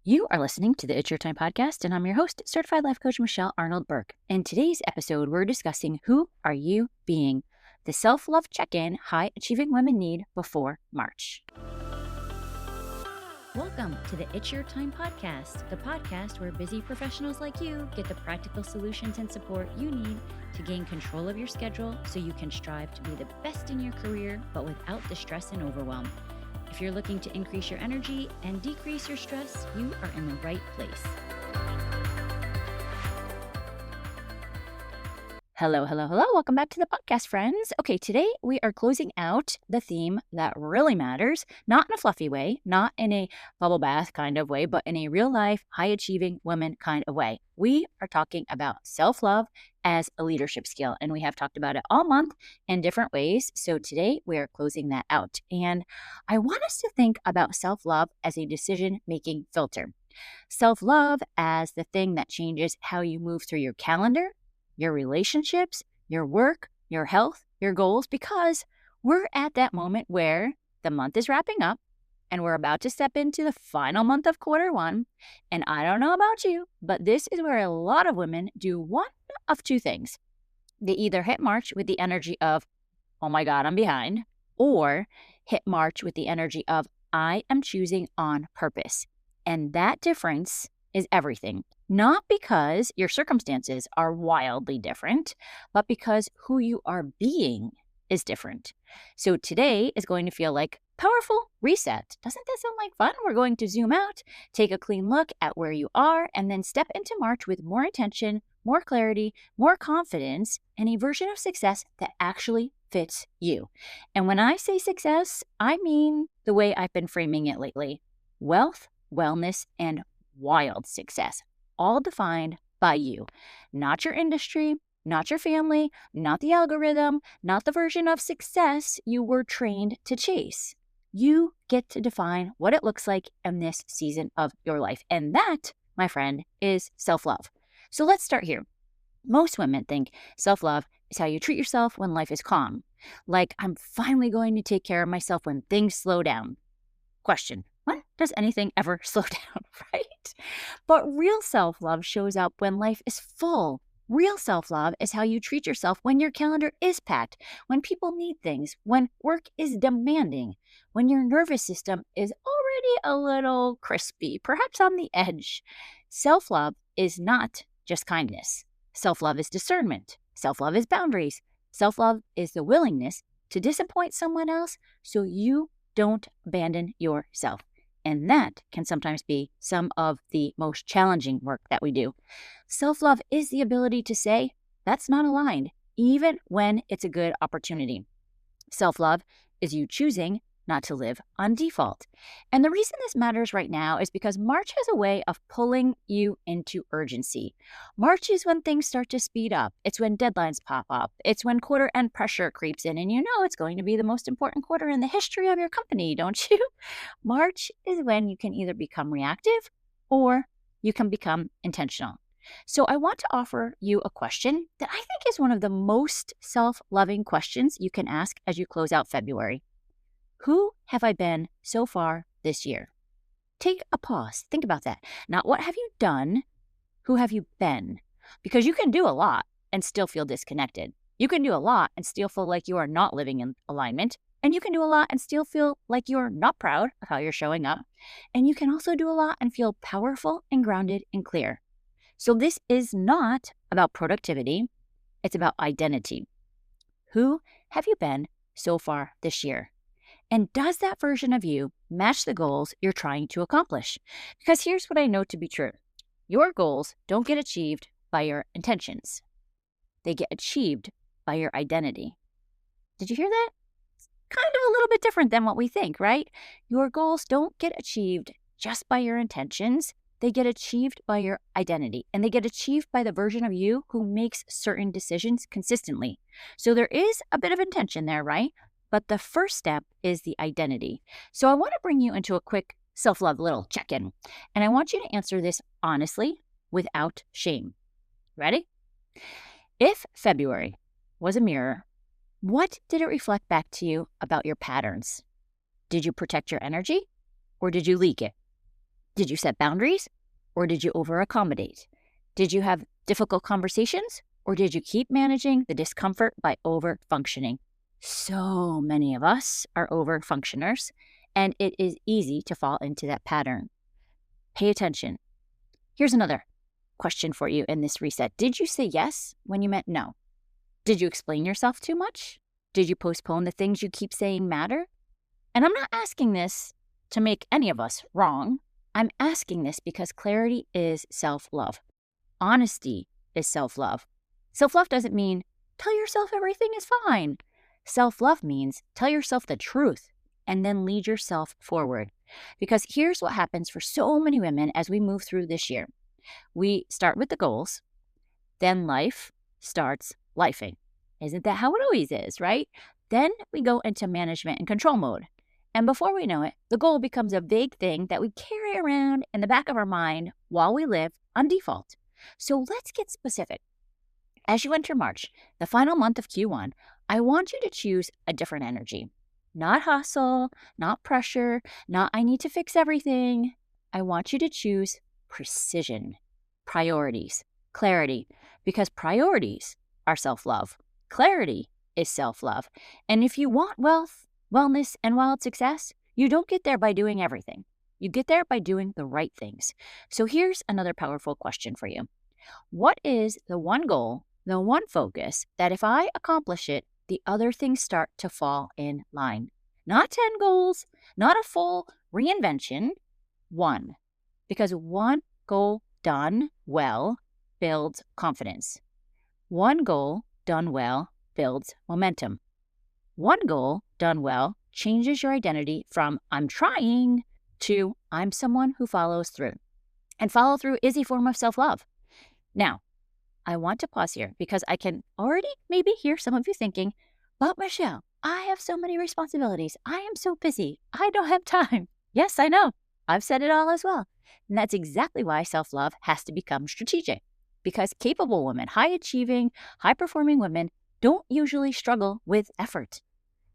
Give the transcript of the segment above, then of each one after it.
You are listening to the It's Your Time podcast, and I'm your host, Certified Life Coach Michelle Arnold Burke. In today's episode, we're discussing Who Are You Being? The self-love check-in high-achieving women need before March. Welcome to the It's Your Time podcast, the podcast where busy professionals like you get the practical solutions and support you need to gain control of your schedule so you can strive to be the best in your career, but without the stress and overwhelm. If you're looking to increase your energy and decrease your stress, you are in the right place. Hello. Welcome back to the podcast, friends. Okay, today we are closing out the theme that really matters, not in a fluffy way, not in a bubble bath kind of way, but in a real life, high-achieving women kind of way. We are talking about self-love as a leadership skill, and we have talked about it all month in different ways. So today we are closing that out. And I want us to think about self-love as a decision-making filter. Self-love as the thing that changes how you move through your calendar, your relationships, your work, your health, your goals, because we're at that moment where the month is wrapping up and we're about to step into the final month of quarter one. And I don't know about you, but this is where a lot of women do one of two things. They either hit March with the energy of, oh my God, I'm behind, or hit March with the energy of, I am choosing on purpose. And that difference is everything. Not because your circumstances are wildly different, but because who you are being is different. So today is going to feel like powerful reset. Doesn't that sound like fun? We're going to zoom out, take a clean look at where you are, and then step into March with more intention, more clarity, more confidence, and a version of success that actually fits you. And when I say success, I mean the way I've been framing it lately: wealth, wellness, and wild success, all defined by you, not your industry, not your family, not the algorithm, not the version of success you were trained to chase. You get to define what it looks like in this season of your life. And that, my friend, is self-love. So let's start here. Most women think self-love is how you treat yourself when life is calm. Like, I'm finally going to take care of myself when things slow down. Question: when does anything ever slow down, right? But real self-love shows up when life is full. Real self-love is how you treat yourself when your calendar is packed, when people need things, when work is demanding, when your nervous system is already a little crispy, perhaps on the edge. Self-love is not just kindness. Self-love is discernment. Self-love is boundaries. Self-love is the willingness to disappoint someone else so you don't abandon yourself. And that can sometimes be some of the most challenging work that we do. Self-love is the ability to say, that's not aligned, even when it's a good opportunity. Self-love is you choosing not to live on default. And the reason this matters right now is because March has a way of pulling you into urgency. March is when things start to speed up. It's when deadlines pop up. It's when quarter end pressure creeps in, and you know it's going to be the most important quarter in the history of your company, don't you? March is when you can either become reactive or you can become intentional. So I want to offer you a question that I think is one of the most self-loving questions you can ask as you close out February. Who have I been so far this year? Take a pause. Think about that. Not what have you done, who have you been? Because you can do a lot and still feel disconnected. You can do a lot and still feel like you are not living in alignment. And you can do a lot and still feel like you're not proud of how you're showing up. And you can also do a lot and feel powerful and grounded and clear. So this is not about productivity. It's about identity. Who have you been so far this year? And does that version of you match the goals you're trying to accomplish? Because here's what I know to be true. Your goals don't get achieved by your intentions. They get achieved by your identity. Did you hear that? It's kind of a little bit different than what we think, right? Your goals don't get achieved just by your intentions. They get achieved by your identity, and they get achieved by the version of you who makes certain decisions consistently. So there is a bit of intention there, right? But the first step is the identity. So I want to bring you into a quick self-love little check-in. And I want you to answer this honestly, without shame. Ready? If February was a mirror, what did it reflect back to you about your patterns? Did you protect your energy or did you leak it? Did you set boundaries or did you over accommodate? Did you have difficult conversations or did you keep managing the discomfort by over functioning? So many of us are over functioners, and it is easy to fall into that pattern. Pay attention. Here's another question for you in this reset. Did you say yes when you meant no? Did you explain yourself too much? Did you postpone the things you keep saying matter? And I'm not asking this to make any of us wrong. I'm asking this because clarity is self-love. Honesty is self-love. Self-love doesn't mean tell yourself everything is fine. Self-love means tell yourself the truth and then lead yourself forward. Because here's what happens for so many women as we move through this year. We start with the goals, then life starts lifing. Isn't that how it always is, right? Then we go into management and control mode. And before we know it, the goal becomes a vague thing that we carry around in the back of our mind while we live on default. So let's get specific. As you enter March, the final month of Q1, I want you to choose a different energy. Not hustle, not pressure, not I need to fix everything. I want you to choose precision, priorities, clarity, because priorities are self-love. Clarity is self-love. And if you want wealth, wellness, and wild success, you don't get there by doing everything. You get there by doing the right things. So here's another powerful question for you. What is the one goal, the one focus that if I accomplish it, the other things start to fall in line? Not 10 goals, not a full reinvention, one. Because one goal done well builds confidence. One goal done well builds momentum. One goal done well changes your identity from I'm trying to I'm someone who follows through. And follow through is a form of self-love. Now, I want to pause here because I can already maybe hear some of you thinking, but Michelle, I have so many responsibilities. I am so busy. I don't have time. Yes, I know. I've said it all as well. And that's exactly why self-love has to become strategic. Because capable women, high-achieving, high-performing women don't usually struggle with effort.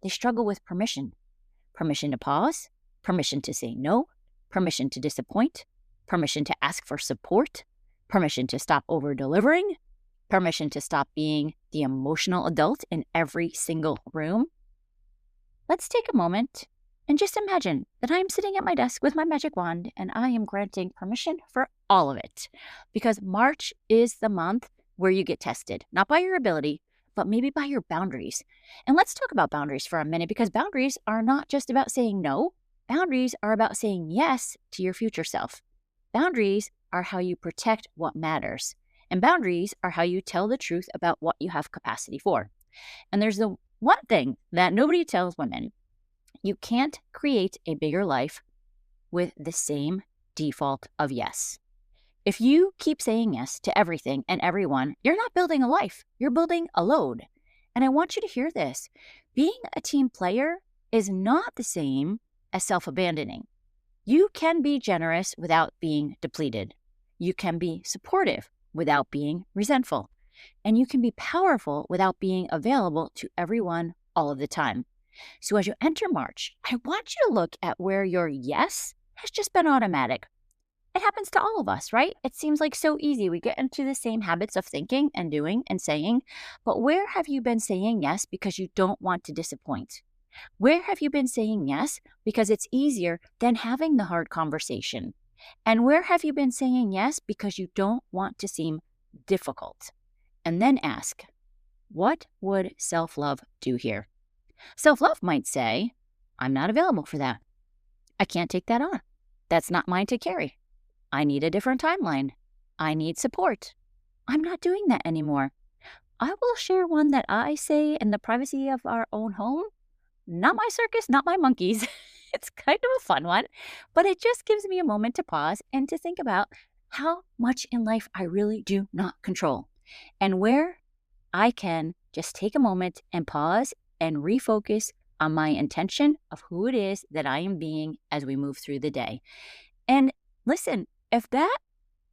They struggle with permission. Permission to pause, permission to say no, permission to disappoint, permission to ask for support, permission to stop over-delivering, permission to stop being the emotional adult in every single room. Let's take a moment and just imagine that I am sitting at my desk with my magic wand and I am granting permission for all of it. Because March is the month where you get tested, not by your ability, but maybe by your boundaries. And let's talk about boundaries for a minute because boundaries are not just about saying no. Boundaries are about saying yes to your future self. Boundaries are how you protect what matters. And boundaries are how you tell the truth about what you have capacity for. And there's the one thing that nobody tells women. You can't create a bigger life with the same default of yes. If you keep saying yes to everything and everyone, you're not building a life. You're building a load. And I want you to hear this. Being a team player is not the same as self-abandoning. You can be generous without being depleted. You can be supportive without being resentful. And you can be powerful without being available to everyone all of the time. So as you enter March, I want you to look at where your yes has just been automatic. It happens to all of us, right? It seems like so easy. We get into the same habits of thinking and doing and saying, but where have you been saying yes because you don't want to disappoint? Where have you been saying yes because it's easier than having the hard conversation? And where have you been saying yes because you don't want to seem difficult? And then ask, what would self-love do here? Self-love might say, I'm not available for that. I can't take that on. That's not mine to carry. I need a different timeline. I need support. I'm not doing that anymore. I will share one that I say in the privacy of our own home. Not my circus, not my monkeys. It's kind of a fun one, but it just gives me a moment to pause and to think about how much in life I really do not control and where I can just take a moment and pause and refocus on my intention of who it is that I am being as we move through the day. And listen, if that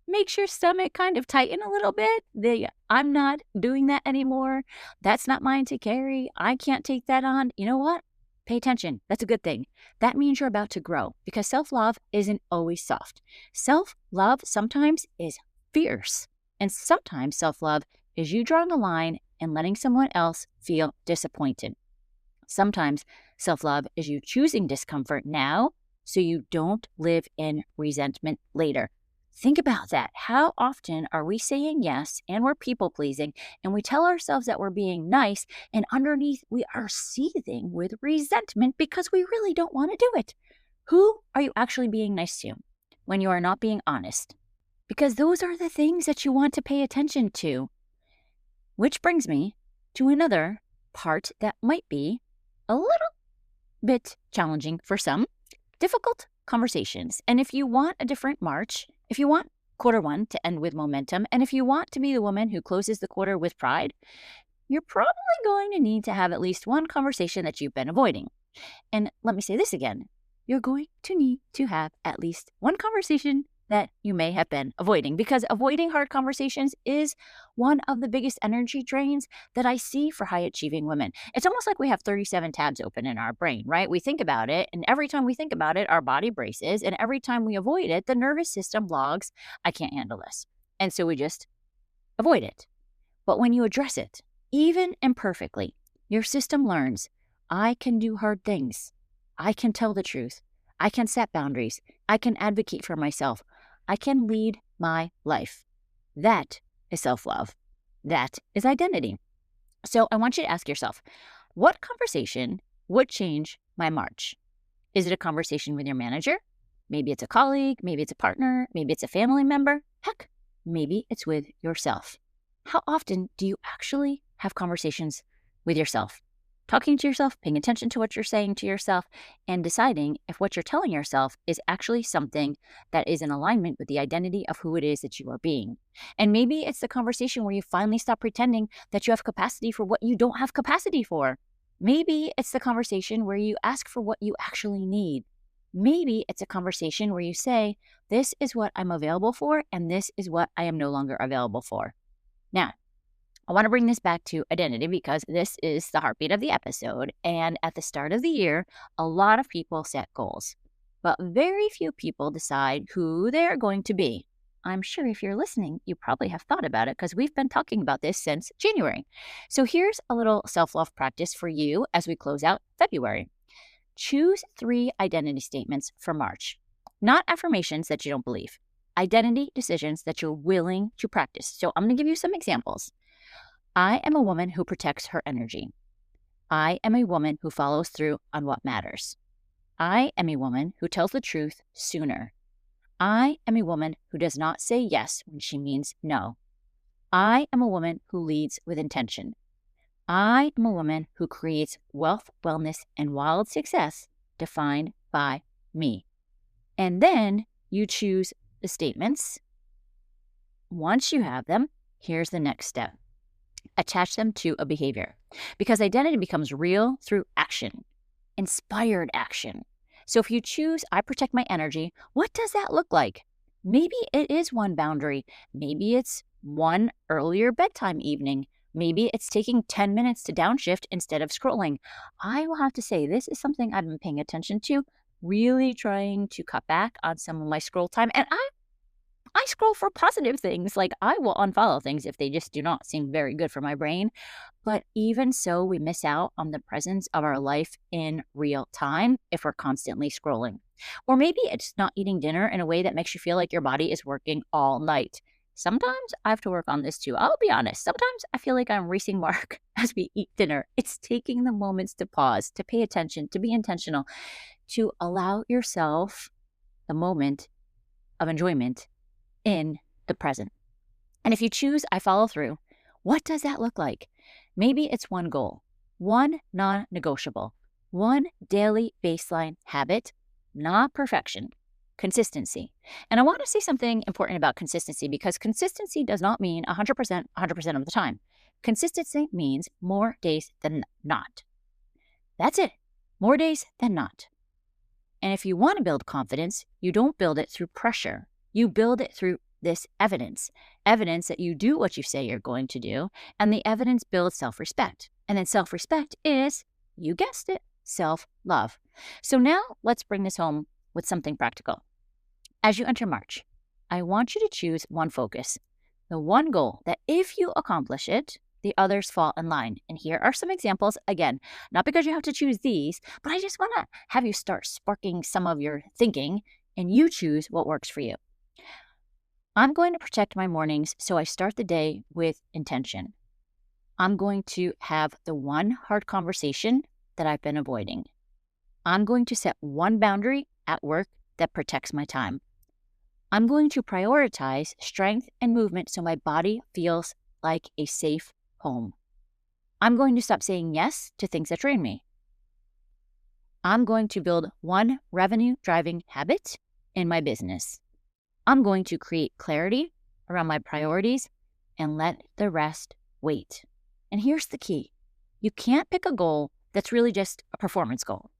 makes your stomach kind of tighten a little bit, I'm not doing that anymore. That's not mine to carry. I can't take that on. You know what? Pay attention. That's a good thing. That means you're about to grow because self-love isn't always soft. Self-love sometimes is fierce. And sometimes self-love is you drawing a line and letting someone else feel disappointed. Sometimes self-love is you choosing discomfort now so you don't live in resentment later. Think about that. How often are we saying yes and we're people pleasing and we tell ourselves that we're being nice and underneath we are seething with resentment because we really don't want to do it? Who are you actually being nice to when you are not being honest? Because those are the things that you want to pay attention to. Which brings me to another part that might be a little bit challenging for some, difficult conversations. And if you want a different March, if you want quarter one to end with momentum, and if you want to be the woman who closes the quarter with pride, you're probably going to need to have at least one conversation that you've been avoiding. And let me say this again. You're going to need to have at least one conversation that you may have been avoiding, because avoiding hard conversations is one of the biggest energy drains that I see for high achieving women. It's almost like we have 37 tabs open in our brain, right? We think about it, and every time we think about it, our body braces, and every time we avoid it, the nervous system logs, I can't handle this. And so we just avoid it. But when you address it, even imperfectly, your system learns, I can do hard things. I can tell the truth. I can set boundaries. I can advocate for myself. I can lead my life. That is self-love. That is identity. So I want you to ask yourself, what conversation would change my March? Is it a conversation with your manager? Maybe it's a colleague. Maybe it's a partner. Maybe it's a family member. Heck, maybe it's with yourself. How often do you actually have conversations with yourself? Talking to yourself, paying attention to what you're saying to yourself, and deciding if what you're telling yourself is actually something that is in alignment with the identity of who it is that you are being. And maybe it's the conversation where you finally stop pretending that you have capacity for what you don't have capacity for. Maybe it's the conversation where you ask for what you actually need. Maybe it's a conversation where you say, this is what I'm available for, and this is what I am no longer available for. Now, I want to bring this back to identity because this is the heartbeat of the episode. And at the start of the year, a lot of people set goals, but very few people decide who they're going to be. I'm sure if you're listening, you probably have thought about it because we've been talking about this since January. So here's a little self-love practice for you as we close out February. Choose 3 identity statements for March, not affirmations that you don't believe, identity decisions that you're willing to practice. So I'm going to give you some examples. I am a woman who protects her energy. I am a woman who follows through on what matters. I am a woman who tells the truth sooner. I am a woman who does not say yes when she means no. I am a woman who leads with intention. I am a woman who creates wealth, wellness, and wild success defined by me. And then you choose the statements. Once you have them, here's the next step. Attach them to a behavior, because identity becomes real through action, inspired action. So if you choose, I protect my energy, what does that look like? Maybe it is one boundary. Maybe it's one earlier bedtime evening. Maybe it's taking 10 minutes to downshift instead of scrolling. I will have to say, this is something I've been paying attention to, really trying to cut back on some of my scroll time. And I scroll for positive things. Like, I will unfollow things if they just do not seem very good for my brain. But even so, we miss out on the presence of our life in real time if we're constantly scrolling. Or maybe it's not eating dinner in a way that makes you feel like your body is working all night. Sometimes I have to work on this too. I'll be honest. Sometimes I feel like I'm racing Mark as we eat dinner. It's taking the moments to pause, to pay attention, to be intentional, to allow yourself the moment of enjoyment in the present. And if you choose, I follow through, what does that look like? Maybe it's one goal, one non-negotiable, one daily baseline habit, not perfection, consistency. And I want to say something important about consistency, because consistency does not mean 100% of the time. Consistency means more days than not. That's it. More days than not. And if you want to build confidence, you don't build it through pressure. You build it through this evidence that you do what you say you're going to do, and the evidence builds self-respect. And then self-respect is, you guessed it, self-love. So now let's bring this home with something practical. As you enter March, I want you to choose one focus, the one goal that if you accomplish it, the others fall in line. And here are some examples. Again, not because you have to choose these, but I just want to have you start sparking some of your thinking and you choose what works for you. I'm going to protect my mornings so I start the day with intention. I'm going to have the one hard conversation that I've been avoiding. I'm going to set one boundary at work that protects my time. I'm going to prioritize strength and movement so my body feels like a safe home. I'm going to stop saying yes to things that drain me. I'm going to build one revenue-driving habit in my business. I'm going to create clarity around my priorities and let the rest wait. And here's the key. You can't pick a goal that's really just a performance goal.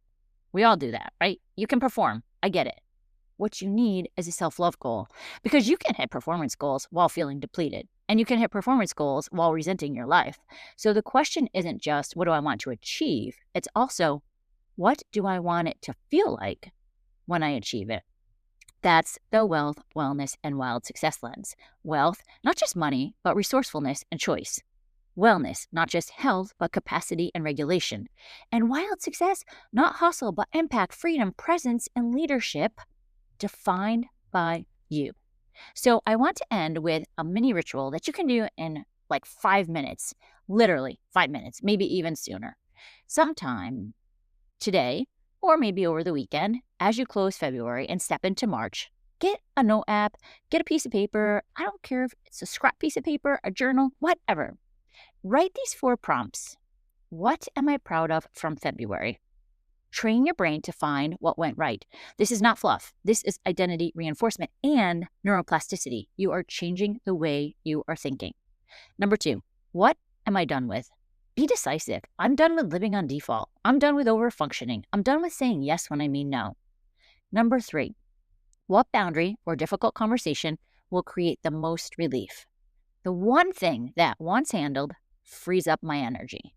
We all do that, right? You can perform. I get it. What you need is a self-love goal because you can hit performance goals while feeling depleted and you can hit performance goals while resenting your life. So the question isn't just what do I want to achieve? It's also what do I want it to feel like when I achieve it? That's the wealth, wellness, and wild success lens. Wealth, not just money, but resourcefulness and choice. Wellness, not just health, but capacity and regulation. And wild success, not hustle, but impact, freedom, presence, and leadership defined by you. So I want to end with a mini ritual that you can do in like 5 minutes, literally 5 minutes, maybe even sooner. Sometime today, or maybe over the weekend, as you close February and step into March, get a note app, get a piece of paper. I don't care if it's a scrap piece of paper, a journal, whatever. Write these 4 prompts. What am I proud of from February? Train your brain to find what went right. This is not fluff. This is identity reinforcement and neuroplasticity. You are changing the way you are thinking. Number 2, what am I done with? Be decisive. I'm done with living on default. I'm done with overfunctioning. I'm done with saying yes when I mean no. Number 3, what boundary or difficult conversation will create the most relief? The one thing that, once handled, frees up my energy.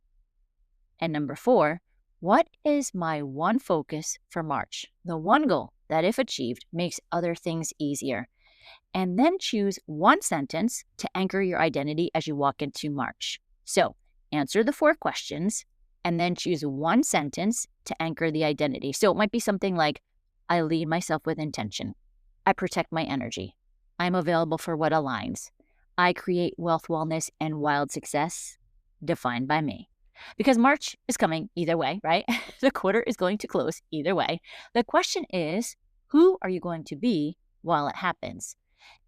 And number 4, what is my one focus for March? The one goal that, if achieved, makes other things easier. And then choose one sentence to anchor your identity as you walk into March. So answer the 4 questions and then choose one sentence to anchor the identity. So it might be something like, I lead myself with intention. I protect my energy. I'm available for what aligns. I create wealth, wellness, and wild success defined by me. Because March is coming either way, right? The quarter is going to close either way. The question is, who are you going to be while it happens?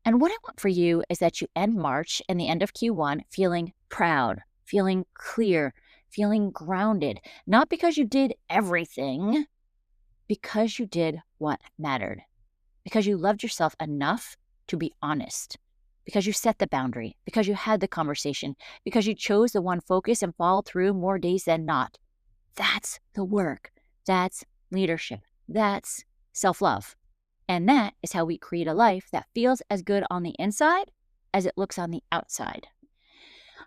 And what I want for you is that you end March and the end of Q1 feeling proud, feeling clear, feeling grounded, not because you did everything, because you did what mattered, because you loved yourself enough to be honest, because you set the boundary, because you had the conversation, because you chose the one focus and followed through more days than not. That's the work. That's leadership. That's self-love. And that is how we create a life that feels as good on the inside as it looks on the outside.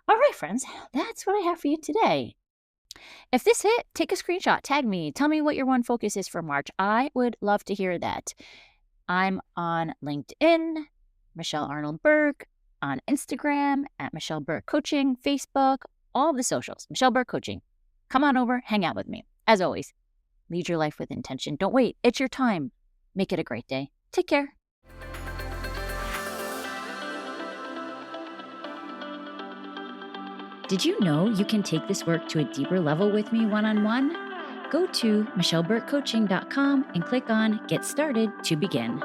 All right, friends, that's what I have for you today. If this hit, take a screenshot, tag me, tell me what your one focus is for March. I would love to hear that. I'm on LinkedIn, Michelle Arnold Burke, on Instagram at Michelle Burke Coaching, Facebook, all the socials, Michelle Burke Coaching. Come on over, hang out with me. As always, lead your life with intention. Don't wait. It's your time. Make it a great day. Take care. Did you know you can take this work to a deeper level with me one-on-one? Go to michelleburkecoaching.com and click on Get Started to begin.